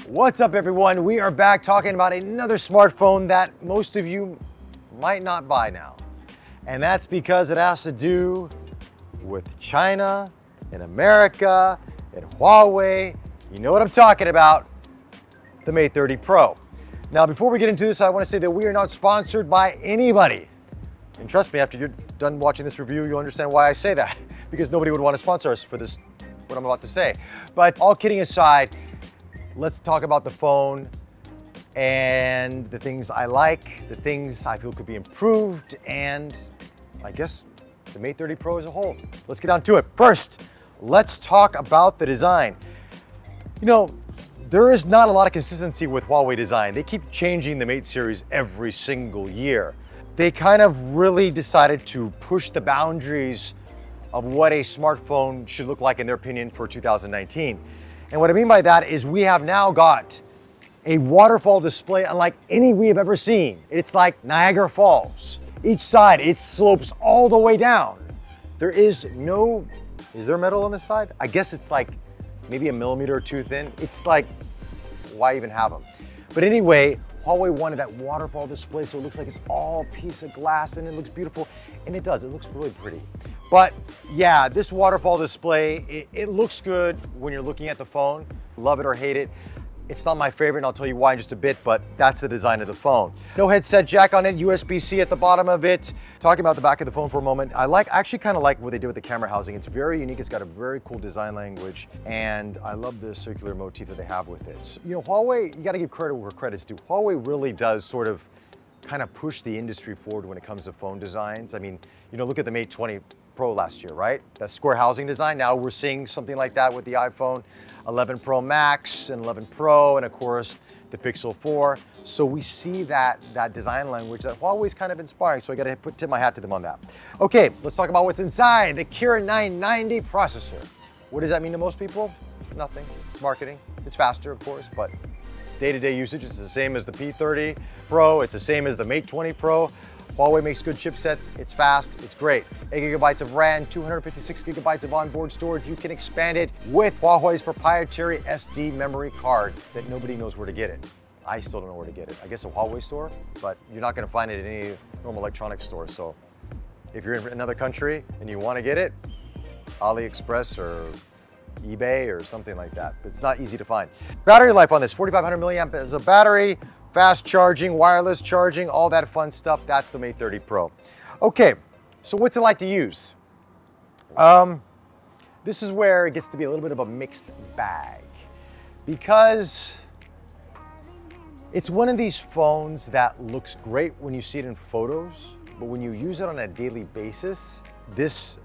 What's up, everyone? We are back talking about another smartphone that most of you might not buy now. And that's because it has to do with China and America and Huawei. You know what I'm talking about, the Mate 30 Pro. Now, before we get into this, I want to say that we are not sponsored by anybody. And trust me, after you're done watching this review, you'll understand why I say that, because nobody would want to sponsor us for this, what I'm about to say. But all kidding aside, let's talk about the phone and the things I like, the things I feel could be improved, and I guess the Mate 30 Pro as a whole. Let's get down to it. First, let's talk about the design. You know, there is not a lot of consistency with Huawei design. They keep changing the Mate series every single year. They kind of really decided to push the boundaries of what a smartphone should look like, in their opinion, for 2019. And what I mean by that is we have now got a waterfall display unlike any we have ever seen. It's like Niagara Falls. Each side, it slopes all the way down. There is no, is there metal on this side? I guess it's like maybe a millimeter or two thin. It's like, why even have them? But anyway, Huawei wanted that waterfall display so it looks like it's all piece of glass and it looks beautiful, and it does, it looks really pretty. But yeah, this waterfall display, it looks good when you're looking at the phone, love it or hate it. It's not my favorite, and I'll tell you why in just a bit, but that's the design of the phone. No headset jack on it, USB-C at the bottom of it. Talking about the back of the phone for a moment, I actually kind of like what they did with the camera housing. It's very unique, it's got a very cool design language, and I love the circular motif that they have with it. So, you know, Huawei, you gotta give credit where credit's due. Huawei really does sort of kind of push the industry forward when it comes to phone designs. I mean, you know, look at the Mate 20 Pro last year, right? That square housing design. Now we're seeing something like that with the iPhone 11 Pro Max and 11 Pro, and of course the Pixel 4. So we see that design language that Huawei's kind of inspiring, so I gotta tip my hat to them on that. Okay, let's talk about what's inside the Kirin 990 processor. What does that mean to most people? Nothing. It's marketing. It's faster, of course, but day-to-day usage, it's the same as the P30 Pro, it's the same as the Mate 20 Pro. Huawei makes good chipsets, it's fast, it's great. 8 gigabytes of RAM, 256 gigabytes of onboard storage. You can expand it with Huawei's proprietary SD memory card that nobody knows where to get it. I still don't know where to get it. I guess a Huawei store, but you're not gonna find it in any normal electronics store. So if you're in another country and you wanna get it, AliExpress or eBay or something like that. It's not easy to find. Battery life on this, 4,500 milliamp as a battery. Fast charging, wireless charging, all that fun stuff. That's the Mate 30 Pro. Okay, so what's it like to use? This is where it gets to be a little bit of a mixed bag, because it's one of these phones that looks great when you see it in photos, but when you use it on a daily basis, this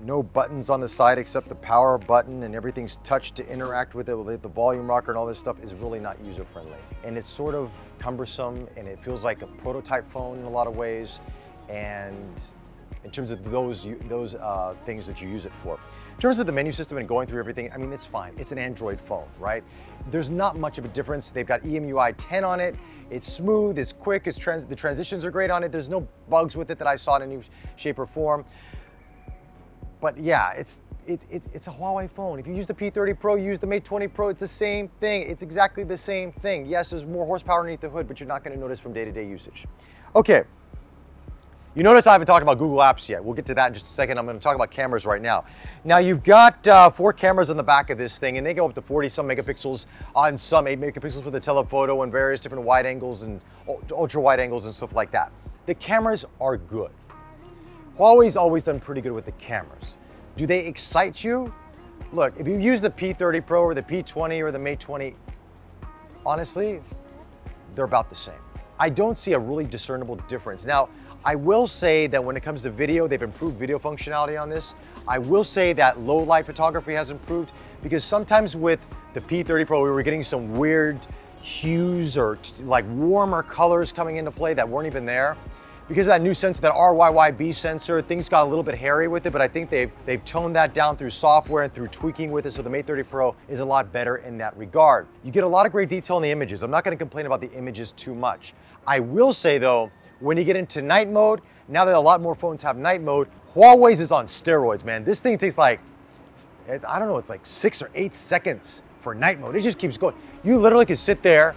no buttons on the side except the power button, and everything's touch to interact with it, with the volume rocker and all this stuff, is really not user-friendly. And it's sort of cumbersome, and it feels like a prototype phone in a lot of ways, and in terms of those things that you use it for. In terms of the menu system and going through everything, I mean, it's fine. It's an Android phone, right? There's not much of a difference. They've got EMUI 10 on it. It's smooth, it's quick, the transitions are great on it. There's no bugs with it that I saw in any shape or form. But yeah, it's a Huawei phone. If you use the P30 Pro, you use the Mate 20 Pro, it's the same thing. It's exactly the same thing. Yes, there's more horsepower underneath the hood, but you're not gonna notice from day-to-day usage. Okay, you notice I haven't talked about Google Apps yet. We'll get to that in just a second. I'm gonna talk about cameras right now. Now you've got 4 cameras on the back of this thing, and they go up to 40-some megapixels, on some 8 megapixels for the telephoto, and various different wide angles and ultra wide angles and stuff like that. The cameras are good. Huawei's always done pretty good with the cameras. Do they excite you? Look, if you use the P30 Pro or the P20 or the Mate 20, honestly, they're about the same. I don't see a really discernible difference. Now, I will say that when it comes to video, they've improved video functionality on this. I will say that low light photography has improved, because sometimes with the P30 Pro, we were getting some weird hues or like warmer colors coming into play that weren't even there. Because of that new sensor, that RYYB sensor, things got a little bit hairy with it, but I think they've toned that down through software and through tweaking with it, so the Mate 30 Pro is a lot better in that regard. You get a lot of great detail in the images. I'm not gonna complain about the images too much. I will say though, when you get into night mode, now that a lot more phones have night mode, Huawei's is on steroids, man. This thing takes like I don't know, it's like 6 or 8 seconds for night mode. It just keeps going. You literally could sit there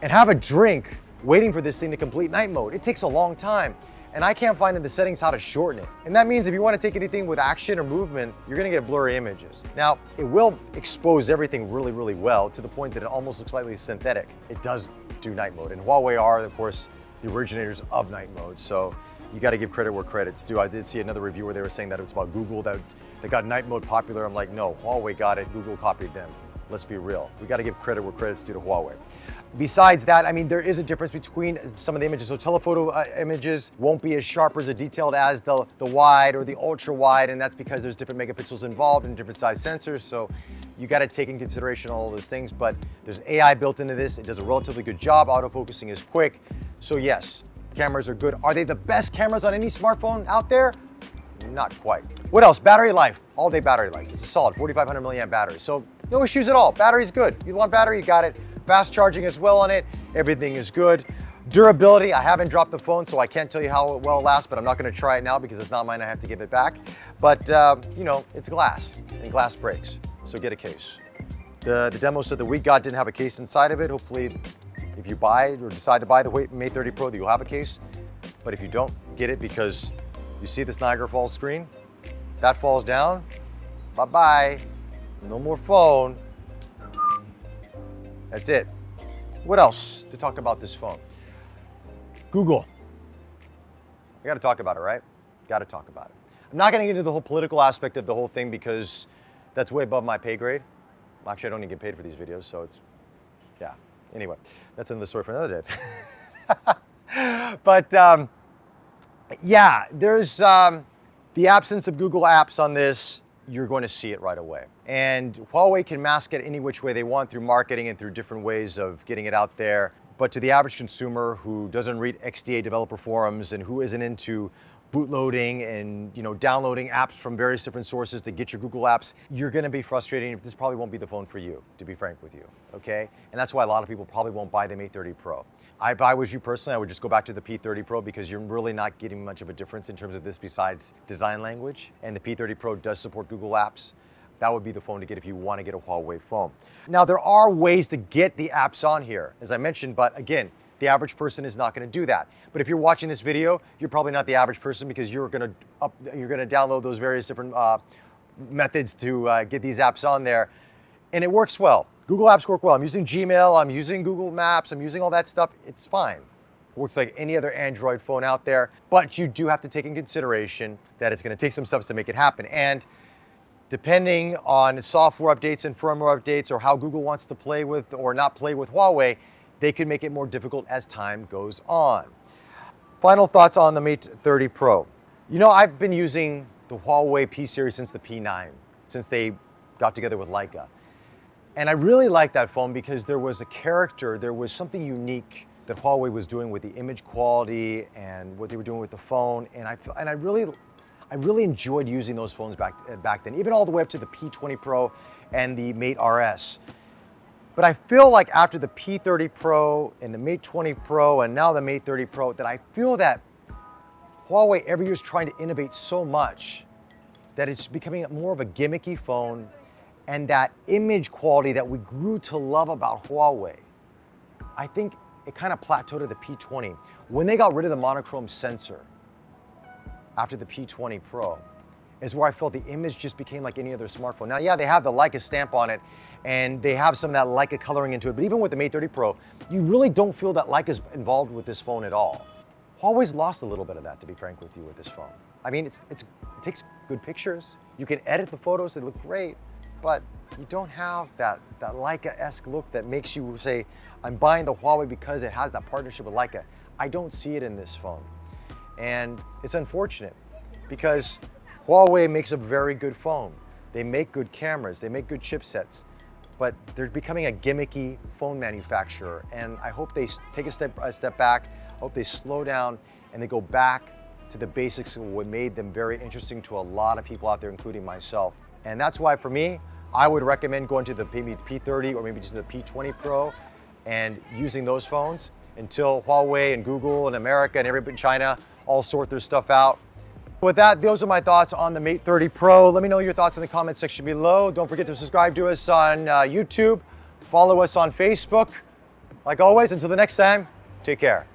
and have a drink waiting for this thing to complete night mode. It takes a long time. And I can't find in the settings how to shorten it. And that means if you want to take anything with action or movement, you're gonna get blurry images. Now, it will expose everything really, really well to the point that it almost looks slightly synthetic. It does do night mode. And Huawei are, of course, the originators of night mode. So you gotta give credit where credit's due. I did see another review where they were saying that it's about Google that got night mode popular. I'm like, no, Huawei got it, Google copied them. Let's be real. We gotta give credit where credit's due to Huawei. Besides that, I mean, there is a difference between some of the images. So telephoto images won't be as sharp or as detailed as the wide or the ultra wide, and that's because there's different megapixels involved and different size sensors. So you got to take in consideration all of those things, but there's AI built into this. It does a relatively good job. Autofocusing is quick. So yes, cameras are good. Are they the best cameras on any smartphone out there? Not quite. What else? Battery life, all day battery life. It's a solid 4,500 milliamp battery. So no issues at all. Battery's good. You want battery, you got it. Fast charging as well on it. Everything is good. Durability, I haven't dropped the phone, so I can't tell you how well it lasts, but I'm not gonna try it now because it's not mine, I have to give it back. But you know, it's glass, and glass breaks, so get a case. The demo set that we got didn't have a case inside of it. Hopefully, if you buy or decide to buy the Huawei Mate 30 Pro, you'll have a case. But if you don't, get it because you see this Niagara Falls screen? That falls down, bye-bye, no more phone. That's it. What else to talk about this phone? Google. I gotta talk about it, right? Gotta talk about it. I'm not gonna get into the whole political aspect of the whole thing because that's way above my pay grade. Actually, I don't even get paid for these videos, so it's, yeah. Anyway, that's another story for another day. But yeah, there's the absence of Google apps on this. You're going to see it right away. And Huawei can mask it any which way they want through marketing and through different ways of getting it out there. But to the average consumer who doesn't read XDA developer forums and who isn't into bootloading and downloading apps from various different sources to get your Google apps, you're gonna be frustrated. This probably won't be the phone for you, to be frank with you, okay? And that's why a lot of people probably won't buy the Mate 30 Pro. If I was you personally, I would just go back to the P30 Pro because you're really not getting much of a difference in terms of this besides design language. And the P30 Pro does support Google apps. That would be the phone to get if you want to get a Huawei phone. Now, there are ways to get the apps on here, as I mentioned, but again, the average person is not going to do that. But if you're watching this video, you're probably not the average person because you're going to download those various different methods to get these apps on there, and it works well. Google apps work well. I'm using Gmail, I'm using Google Maps, I'm using all that stuff. It's fine. It works like any other Android phone out there, but you do have to take in consideration that it's going to take some steps to make it happen. And depending on software updates and firmware updates or how Google wants to play with or not play with Huawei, they can make it more difficult as time goes on. Final thoughts on the Mate 30 Pro. I've been using the Huawei P series since the P9, since they got together with Leica. And I really like that phone because there was a character, there was something unique that Huawei was doing with the image quality and what they were doing with the phone. And I really enjoyed using those phones back then, even all the way up to the P20 Pro and the Mate RS. But I feel like after the P30 Pro and the Mate 20 Pro and now the Mate 30 Pro, that I feel that Huawei every year is trying to innovate so much that it's becoming more of a gimmicky phone, and that image quality that we grew to love about Huawei, I think it kind of plateaued at the P20. When they got rid of the monochrome sensor after the P20 Pro, is where I felt the image just became like any other smartphone. Now, yeah, they have the Leica stamp on it, and they have some of that Leica coloring into it, but even with the Mate 30 Pro, you really don't feel that Leica's involved with this phone at all. Huawei's lost a little bit of that, to be frank with you, with this phone. I mean, it takes good pictures. You can edit the photos, they look great, but you don't have that Leica-esque look that makes you say, I'm buying the Huawei because it has that partnership with Leica. I don't see it in this phone. And it's unfortunate because Huawei makes a very good phone. They make good cameras, they make good chipsets, but they're becoming a gimmicky phone manufacturer. And I hope they take a step back, I hope they slow down and they go back to the basics of what made them very interesting to a lot of people out there, including myself. And that's why for me, I would recommend going to the maybe P30 or maybe just the P20 Pro and using those phones until Huawei and Google and America and everybody in China all sort their stuff out. With that, those are my thoughts on the Mate 30 Pro. Let me know your thoughts in the comment section below. Don't forget to subscribe to us on YouTube. Follow us on Facebook. Like always, until the next time, take care.